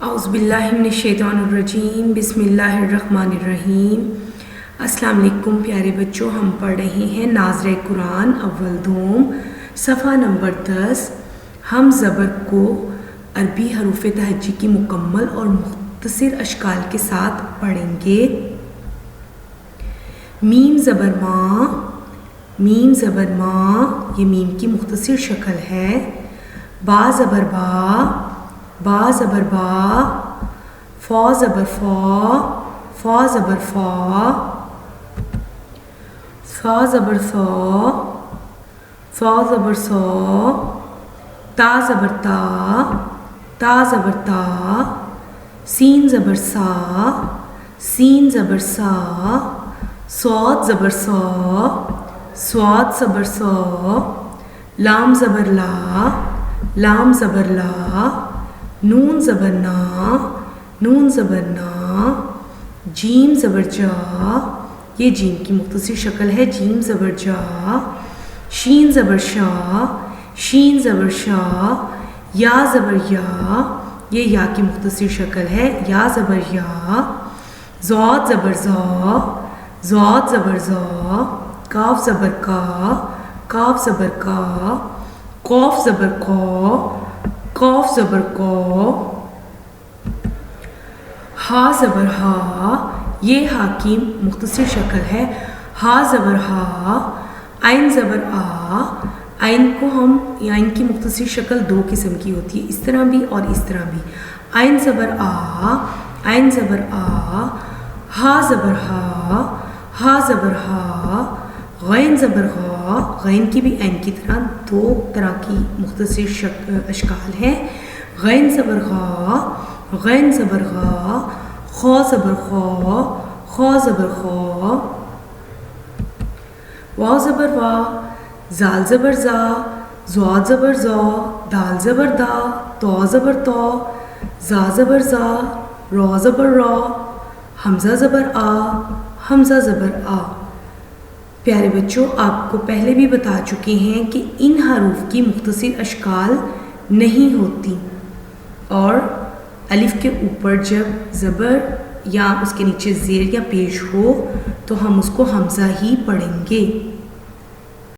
اعوذ باللہ من الشیطان الرجیم، بسم اللہ الرحمن الرحیم۔ السلام علیکم پیارے بچوں، ہم پڑھ رہے ہیں ناظرِ قرآن اول دوم صفحہ نمبر 10۔ ہم زبر کو عربی حروف تہجی کی مکمل اور مختصر اشکال کے ساتھ پڑھیں گے۔ میم زبر ماں، میم زبر ماں، یہ میم کی مختصر شکل ہے۔ با زبر با، با زبر با، فا زبر فا، فا زبر فا، فا زبر فا، فا زبر سا، تا زبر تا، تا زبر تا، سین زبر سا، سین زبر سا، صاد زبر سا، صاد زبر سا، لام زبر لا، لام زبر لا، نون زبر نا، نون زبر نا، جیم زبر جا، یہ جیم کی مختصر شکل ہے، جیم زبر جا، شین زبر شا، شین زبر شا، یا زبر یا، یہ یا کی مختصر شکل ہے، یا زبر یا، زاد زبر زا، زاد زبر زا، کاف زبر کا، کاف زبر کا، قاف زبر کا، قاف زبر کا، ہا زبر ہا، یہ ہا کی مختصر شکل ہے، ہا زبر ہا، عین زبر آ، عین کو ہم عین کی مختصر شکل دو قسم کی ہوتی ہے، اس طرح بھی اور اس طرح بھی۔ عین زبر آ، عین زبر آ، ہا زبر ہا، ہا زبر ہا، غین زبر غا، غین کی بھی عین کی طرح دو طرح کی مختصر اشکال ہیں۔ غین زبر غا، غین زبر غا، خا زبر خا، خا زبر خا، وا زبر وا، زال زبر زا، زواد زبر زا، دال زبر دا، تا زبر تا، زا زبر زا، را زبر را، حمزہ زبر آ، حمزہ زبر آ۔ پیارے بچوں، آپ کو پہلے بھی بتا چکے ہیں کہ ان حروف کی مختصر اشکال نہیں ہوتی، اور الف کے اوپر جب زبر یا اس کے نیچے زیر یا پیش ہو تو ہم اس کو حمزہ ہی پڑھیں گے۔